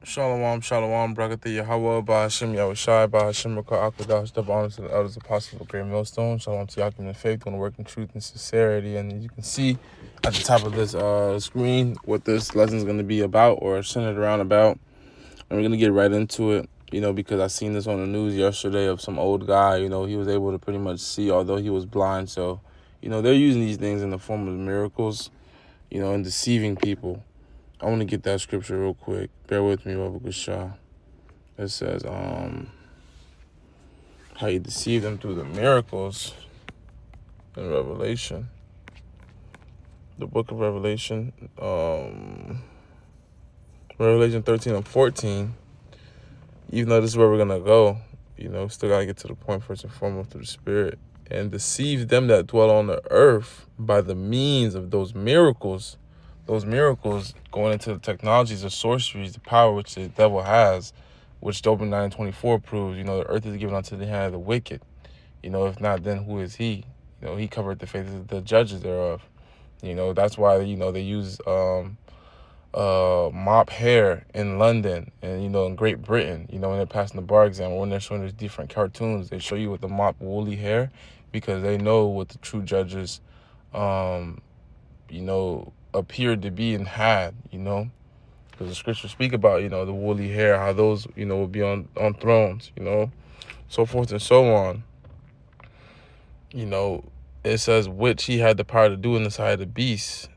Shalom, shalom, brakatah Yahweh, Bahashim Yahushai, Bahashim Rakah Akodash, the honors to the elders, apostles of Great Millstone. Shalom to Yakim in faith, going to work in truth and sincerity. And you can see at the top of this screen what this lesson is going to be about or centered around about. And we're going to get right into it, because I seen this on the news yesterday of some old guy, he was able to pretty much see, although he was blind. So, they're using these things in the form of miracles, and deceiving people. I want to get that scripture real quick. Bear with me, Baba Gashah. It says, how you deceive them through the miracles in Revelation. The book of Revelation, Revelation 13 and 14. Even though this is where we're going to go, still got to get to the point first and foremost through the Spirit. And deceive them that dwell on the earth by the means of those miracles. Those miracles going into the technologies of sorceries, the power which the devil has, which Job 9:24 proves, the earth is given unto the hand of the wicked. If not, then who is he? He covered the faces of the judges thereof. That's why, they use mop hair in London and, in Great Britain, when they're passing the bar exam, when they're showing these different cartoons, they show you with the mop woolly hair because they know what the true judges, appeared to be and had, because the scriptures speak about, the woolly hair, how those, will be on thrones, so forth and so on. It says which he had the power to do in the sight of the beast.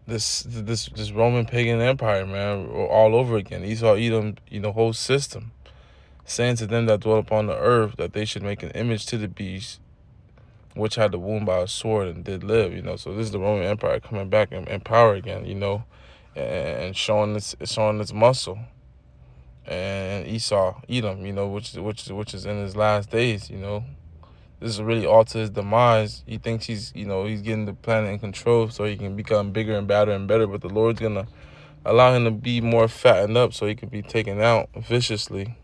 This Roman pagan empire, man, all over again. Esau, Edom, whole system, saying to them that dwell upon the earth that they should make an image to the beast, which had the wound by a sword and did live. So this is the Roman Empire coming back in power again, and showing its muscle. And Esau, Edom, which is in his last days, This is really all to his demise. He thinks he's getting the planet in control so he can become bigger and badder and better. But the Lord's going to allow him to be more fattened up so he can be taken out viciously.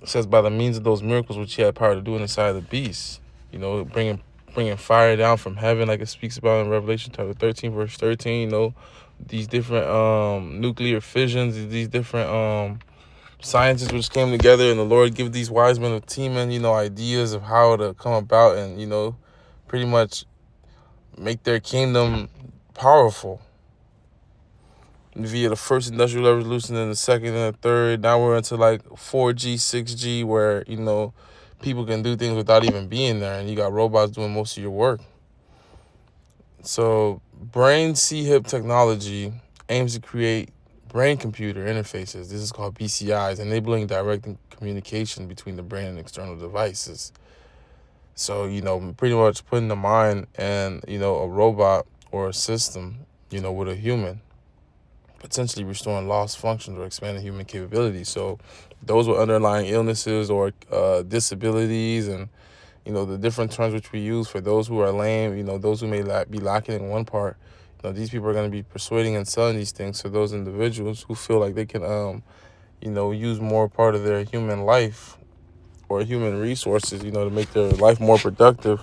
It says by the means of those miracles which he had power to do in the sight of the beast. Bringing fire down from heaven like it speaks about in Revelation chapter 13, verse 13. These different nuclear fissions, these different scientists which came together, and the Lord give these wise men of Teman, ideas of how to come about and, pretty much make their kingdom powerful via the first industrial revolution and the second and the third. Now we're into like 4G, 6G, where, people can do things without even being there, and you got robots doing most of your work. So brain C-HIP technology aims to create brain-computer interfaces. This is called BCIs, enabling direct communication between the brain and external devices. So, pretty much putting the mind and, a robot or a system, with a human, potentially restoring lost functions or expanding human capabilities. So those with underlying illnesses or disabilities and, the different terms which we use for those who are lame, those who may be lacking in one part, these people are going to be persuading and selling these things to those individuals who feel like they can, use more part of their human life or human resources, to make their life more productive.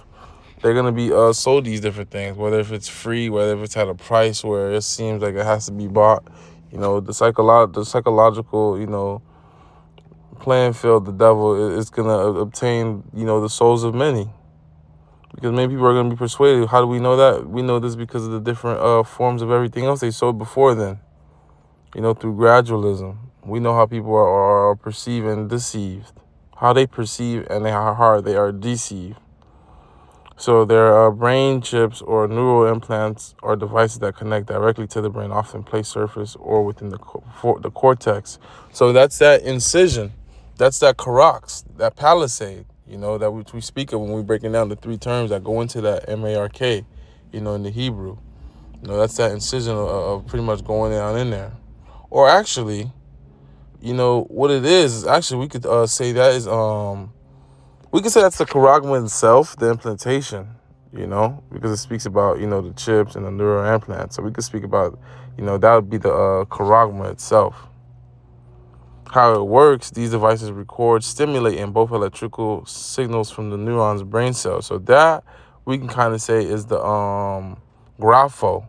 They're going to be sold these different things, whether if it's free, whether if it's at a price where it seems like it has to be bought. The psychological, playing field, the devil is going to obtain, the souls of many. Because many people are going to be persuaded. How do we know that? We know this because of the different forms of everything else they sold before then, through gradualism. We know how people are perceived and deceived, how they perceive and how hard they are deceived. So their brain chips or neural implants are devices that connect directly to the brain, often place surface or within the cortex. So that's that incision, that's that carox, that palisade, that which we speak of when we're breaking down the three terms that go into that MARK, in the Hebrew. That's that incision of pretty much going down in there. Or actually, what it is actually we could say that is we could say that's the charagma itself, the implantation, because it speaks about, the chips and the neural implants. So we could speak about, that would be the charagma itself. How it works, these devices record, stimulating both electrical signals from the neurons' brain cells. So that we can kind of say is the grapho,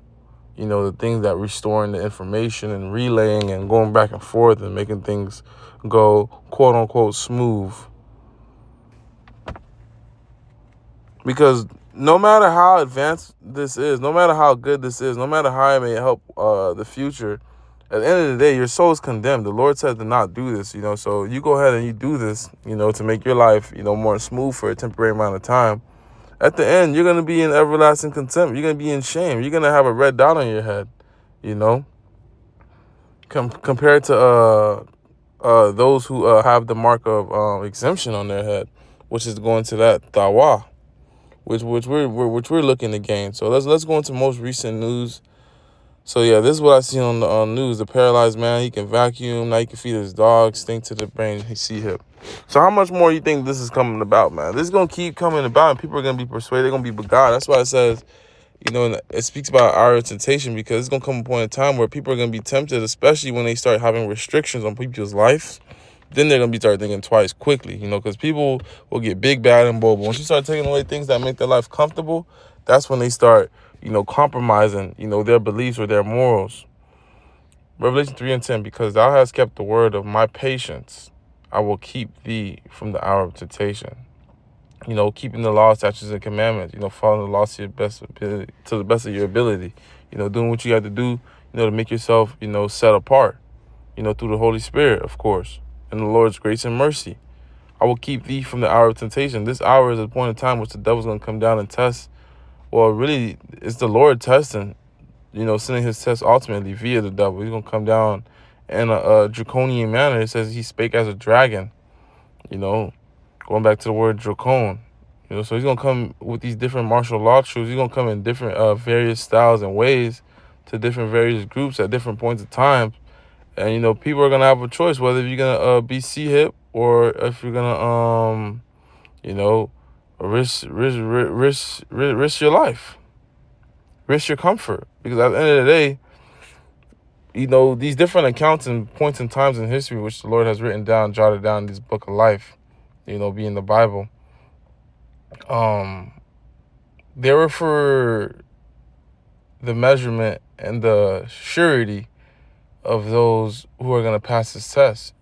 the things that restoring the information and relaying and going back and forth and making things go quote unquote smooth. Because no matter how advanced this is, no matter how good this is, no matter how it may help the future, at the end of the day, your soul is condemned. The Lord said to not do this, so you go ahead and you do this, to make your life, more smooth for a temporary amount of time. At the end, you're going to be in everlasting contempt. You're going to be in shame. You're going to have a red dot on your head, compared to those who have the mark of exemption on their head, which is going to that tawah, which we're looking to gain. So let's go into most recent news. So yeah, this is what I see on the news. The paralyzed man, he can vacuum. Now he can feed his dog. Stink to the brain. He see hip. So how much more you think this is coming about, man? This is gonna keep coming about, and people are gonna be persuaded. They're gonna be beguiled. That's why it says, and it speaks about our temptation, because it's gonna come a point in time where people are gonna be tempted, especially when they start having restrictions on people's lives. Then they're gonna start thinking twice quickly, because people will get big, bad, and bold. But once you start taking away things that make their life comfortable, that's when they start, compromising, their beliefs or their morals. Revelation 3:10, because thou hast kept the word of my patience, I will keep thee from the hour of temptation. Keeping the law, statutes, and commandments, following the laws to the best of your ability, doing what you have to do, to make yourself, set apart, through the Holy Spirit, of course, and the Lord's grace and mercy. I will keep thee from the hour of temptation. This hour is a point in time which the devil's going to come down and test. Well, really, it's the Lord testing, sending his test ultimately via the devil. He's going to come down in a draconian manner. It says he spake as a dragon, going back to the word dracon. So he's going to come with these different martial law truths. He's going to come in different various styles and ways to different various groups at different points of time. And, people are going to have a choice whether you're going to be C-hip or if you're going to, risk your life, risk your comfort. Because at the end of the day, these different accounts and points and times in history, which the Lord has written down, jotted down in this book of life, being the Bible, they were for the measurement and the surety of those who are going to pass this test.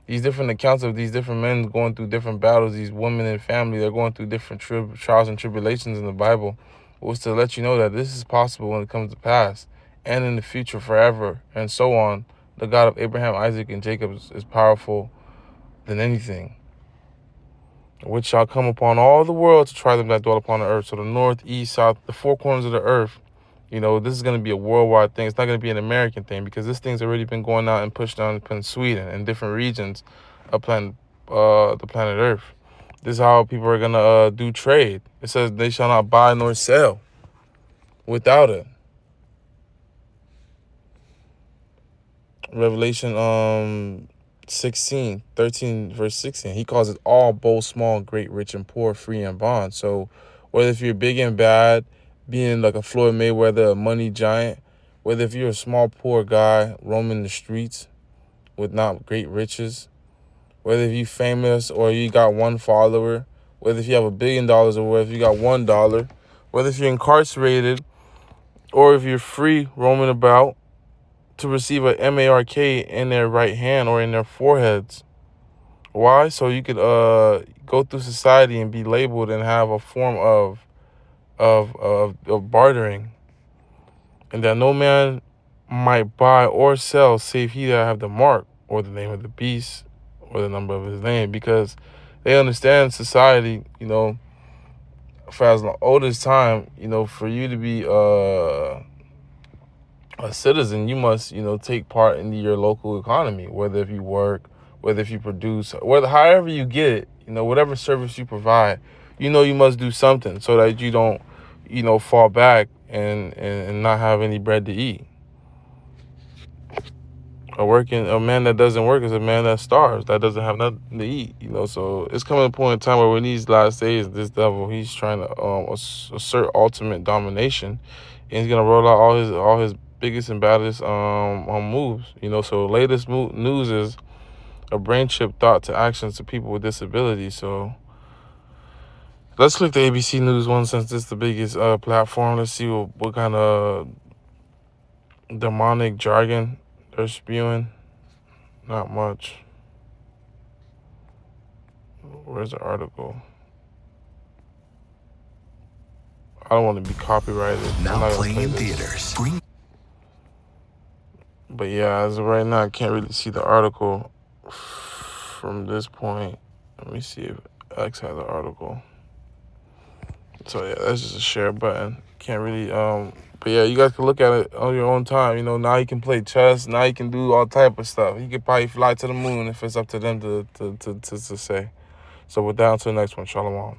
These different accounts of these different men going through different battles, these women and family, they're going through different trials and tribulations in the Bible, was to let you know that this is possible when it comes to pass and in the future forever and so on. The God of Abraham, Isaac, and Jacob is powerful than anything, which shall come upon all the world to try them that dwell upon the earth. So the north, east, south, the four corners of the earth, this is going to be a worldwide thing. It's not going to be an American thing, because this thing's already been going out and pushed down in Sweden and different regions of the planet Earth. This is how people are going to do trade. It says they shall not buy nor sell without it. Revelation 13, verse 16. He calls it all, both, small, great, rich, and poor, free and bond. So whether if you're big and bad, being like a Floyd Mayweather, a money giant, whether if you're a small, poor guy roaming the streets with not great riches, whether if you're famous or you got one follower, whether if you have $1 billion or whether if you got $1, whether if you're incarcerated or if you're free roaming about, to receive a MARK in their right hand or in their foreheads. Why? So you could go through society and be labeled and have a form of bartering, and that no man might buy or sell save he that have the mark or the name of the beast or the number of his name, because they understand society, for as old as time, for you to be a citizen, you must, take part in your local economy, whether if you work, whether if you produce, whether however you get it, whatever service you provide, you must do something so that you don't, fall back and not have any bread to eat. A man that doesn't work is a man that starves, that doesn't have nothing to eat, So it's coming to a point in time where in these last days, this devil, he's trying to assert ultimate domination, and he's gonna roll out all his biggest and baddest moves. So latest news is a brain chip thought to actions to people with disabilities. So let's click the ABC News one, since this is the biggest platform. Let's see what kind of demonic jargon they're spewing. Not much. Where's the article? I don't want to be copyrighted. Now playing in theaters. But yeah, as of right now, I can't really see the article from this point. Let me see if X has the article. So yeah, that's just a share button. Can't really but yeah, you guys can look at it on your own time. You know, now you can play chess. Now you can do all type of stuff. You could probably fly to the moon if it's up to them to say. So with that, until the next one, shalom.